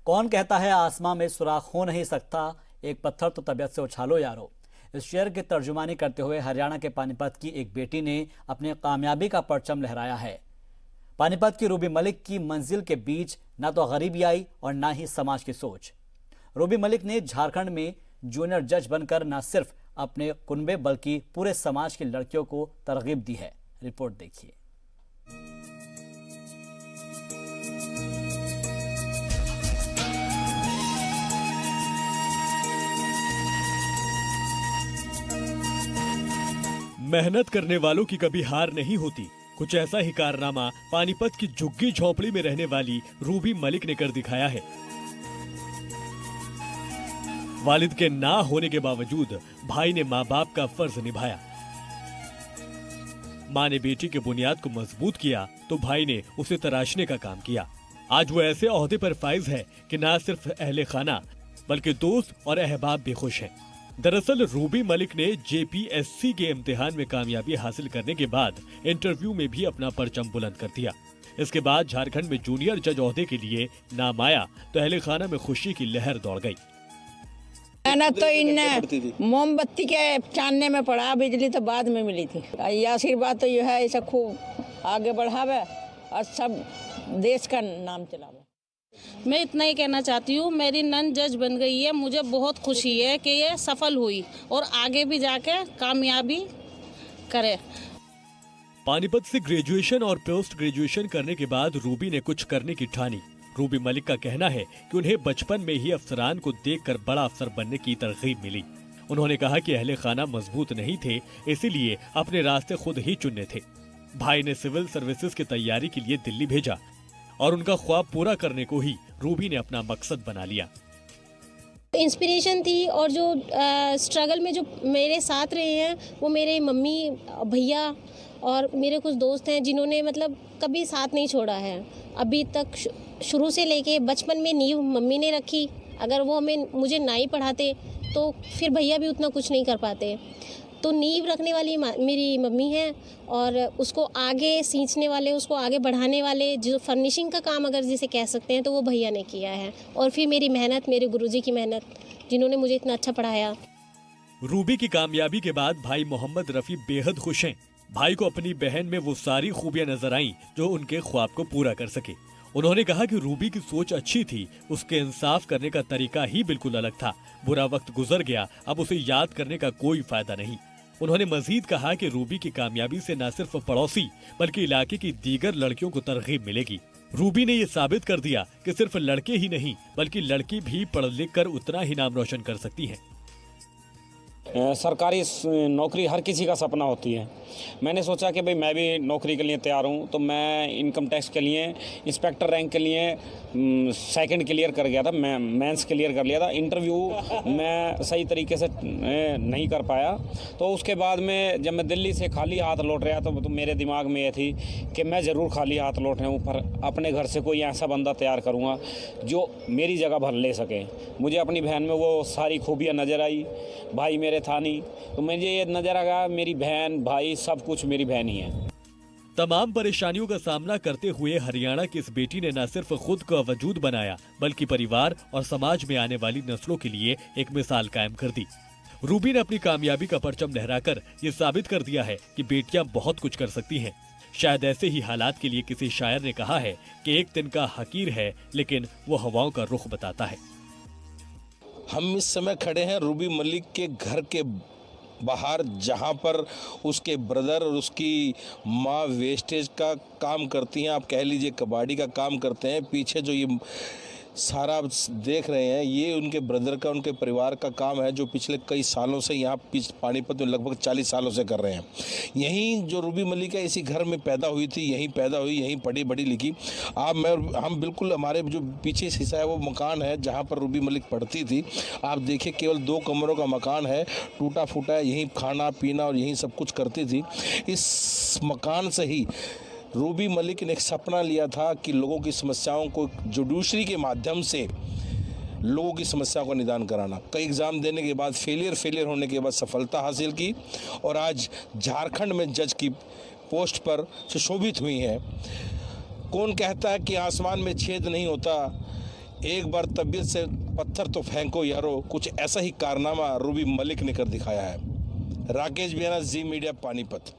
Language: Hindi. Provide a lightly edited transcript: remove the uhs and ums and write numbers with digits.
कौन कहता है आसमां में सुराख हो नहीं सकता, एक पत्थर तो तबीयत से उछालो यारो। इस शेर की तर्जुमानी करते हुए हरियाणा के पानीपत की एक बेटी ने अपनी कामयाबी का परचम लहराया है। पानीपत की रूबी मलिक की मंजिल के बीच ना तो गरीबी आई और ना ही समाज की सोच। रूबी मलिक ने झारखंड में जूनियर जज बनकर न सिर्फ अपने कुनबे बल्कि पूरे समाज की लड़कियों को तरगीब दी है। रिपोर्ट देखिए। मेहनत करने वालों की कभी हार नहीं होती। कुछ ऐसा ही कारनामा पानीपत की झुग्गी झोंपड़ी में रहने वाली रूबी मलिक ने कर दिखाया है। वालिद के ना होने के बावजूद भाई ने माँ बाप का फर्ज निभाया। माँ ने बेटी के बुनियाद को मजबूत किया तो भाई ने उसे तराशने का काम किया। आज वो ऐसे ओहदे पर फाइज है कि न सिर्फ अहले खाना बल्कि दोस्त और अहबाब भी खुश हैं। दरअसल रूबी मलिक ने जेपीएससी के इम्तिहान में कामयाबी हासिल करने के बाद इंटरव्यू में भी अपना परचम बुलंद कर दिया। इसके बाद झारखंड में जूनियर जज ओहदे के लिए नाम आया तो अहले खाना में खुशी की लहर दौड़ गई। मेहनत तो इन मोमबत्ती के चानने में पड़ा, बिजली तो बाद में मिली थी। ये आशीर्वाद तो ये है, इसे खूब आगे बढ़ावे और सब देश का नाम चलावे। मैं इतना ही कहना चाहती हूँ, मेरी नन जज बन गई है, मुझे बहुत खुशी है कि ये सफल हुई और आगे भी जाके कामयाबी करे। पानीपत से ग्रेजुएशन और पोस्ट ग्रेजुएशन करने के बाद रूबी ने कुछ करने की ठानी। रूबी मलिक का कहना है कि उन्हें बचपन में ही अफसरान को देखकर बड़ा अफसर बनने की तरगीब मिली। उन्होंने कहा कि अहले खाना मजबूत नहीं थे, इसीलिए अपने रास्ते खुद ही चुनने थे। भाई ने सिविल सर्विसेज की तैयारी के लिए दिल्ली भेजा और उनका ख्वाब पूरा करने को ही रूबी ने अपना मकसद बना लिया। इंस्पिरेशन थी और जो स्ट्रगल में जो मेरे साथ रहे हैं वो मेरे मम्मी भैया और मेरे कुछ दोस्त हैं जिन्होंने मतलब कभी साथ नहीं छोड़ा है। अभी तक शुरू से लेके बचपन में नींव मम्मी ने रखी। अगर वो मुझे ना ही पढ़ाते तो फिर भैया भी उतना कुछ नहीं कर पाते। तो नींव रखने वाली मेरी मम्मी है और उसको आगे सींचने वाले, उसको आगे बढ़ाने वाले, जो फर्निशिंग का काम अगर जिसे कह सकते हैं तो वो भैया ने किया है। और फिर मेरी मेहनत, मेरे गुरुजी की मेहनत, जिन्होंने मुझे इतना अच्छा पढ़ाया। रूबी की कामयाबी के बाद भाई मोहम्मद रफी बेहद खुश हैं। भाई को अपनी बहन में वो सारी खूबियां नजर आईं जो उनके ख्वाब को पूरा कर सके। उन्होंने कहा कि रूबी की सोच अच्छी थी, उसके इंसाफ करने का तरीका ही बिल्कुल अलग था। बुरा वक्त गुजर गया, अब उसे याद करने का कोई फायदा नहीं। उन्होंने मजीद कहा कि रूबी की कामयाबी से न सिर्फ पड़ोसी बल्कि इलाके की दीगर लड़कियों को तरगीब मिलेगी। रूबी ने ये साबित कर दिया कि सिर्फ लड़के ही नहीं बल्कि लड़की भी पढ़ लिख कर उतना ही नाम रोशन कर सकती है। सरकारी नौकरी हर किसी का सपना होती है। मैंने सोचा कि भाई मैं भी नौकरी के लिए तैयार हूँ, तो मैं इनकम टैक्स के लिए इंस्पेक्टर रैंक के लिए सेकंड क्लियर कर गया था। मैं मेंस क्लियर कर लिया था। इंटरव्यू मैं सही तरीके से नहीं कर पाया। तो उसके बाद में जब मैं दिल्ली से खाली हाथ लौट रहा तो मेरे दिमाग में ये थी कि मैं ज़रूर खाली हाथ लौट रहा हूँ, पर अपने घर से कोई ऐसा बंदा तैयार करूँगा जो मेरी जगह भर ले सके। मुझे अपनी बहन में वो सारी खूबियाँ नज़र आई। भाई मेरे था नहीं, तो मुझे ये नजर आ गया मेरी बहन भाई सब कुछ मेरी बहन ही है। तमाम परेशानियों का सामना करते हुए हरियाणा की इस बेटी ने न सिर्फ खुद का वजूद बनाया बल्कि परिवार और समाज में आने वाली नस्लों के लिए एक मिसाल कायम कर दी। रूबी ने अपनी कामयाबी का परचम लहराकर ये साबित कर दिया है कि बेटियां बहुत कुछ कर सकती हैं। शायद ऐसे ही हालात के लिए किसी शायर ने कहा है कि एक दिन का हकीर है लेकिन वो हवाओं का रुख बताता है। हम इस समय खड़े हैं रूबी मलिक के घर के बाहर, जहां पर उसके ब्रदर और उसकी माँ वेस्टेज का काम करती हैं। आप कह लीजिए कबाड़ी का काम करते हैं। पीछे जो ये सारा आप देख रहे हैं ये उनके ब्रदर का, उनके परिवार का काम है जो पिछले कई सालों से यहाँ पानीपत में लगभग 40 सालों से कर रहे हैं। यहीं जो रूबी मलिक है इसी घर में पैदा हुई थी, यहीं पैदा हुई, यहीं पढ़ी बड़ी लिखी। हम बिल्कुल हमारे जो पीछे हिस्सा है वो मकान है जहाँ पर रूबी मलिक पढ़ती थी। आप देखिए केवल 2 कमरों का मकान है, टूटा फूटा है। यहीं खाना पीना और यहीं सब कुछ करती थी। इस मकान से ही रूबी मलिक ने एक सपना लिया था कि लोगों की समस्याओं को जुडिशरी के माध्यम से लोगों की समस्याओं का निदान कराना। कई एग्ज़ाम देने के बाद फेलियर होने के बाद सफलता हासिल की और आज झारखंड में जज की पोस्ट पर सुशोभित हुई हैं। कौन कहता है कि आसमान में छेद नहीं होता, एक बार तबीयत से पत्थर तो फेंको यारो, कुछ ऐसा ही कारनामा रूबी मलिक ने कर दिखाया है। राकेश बियाना, जी मीडिया, पानीपत।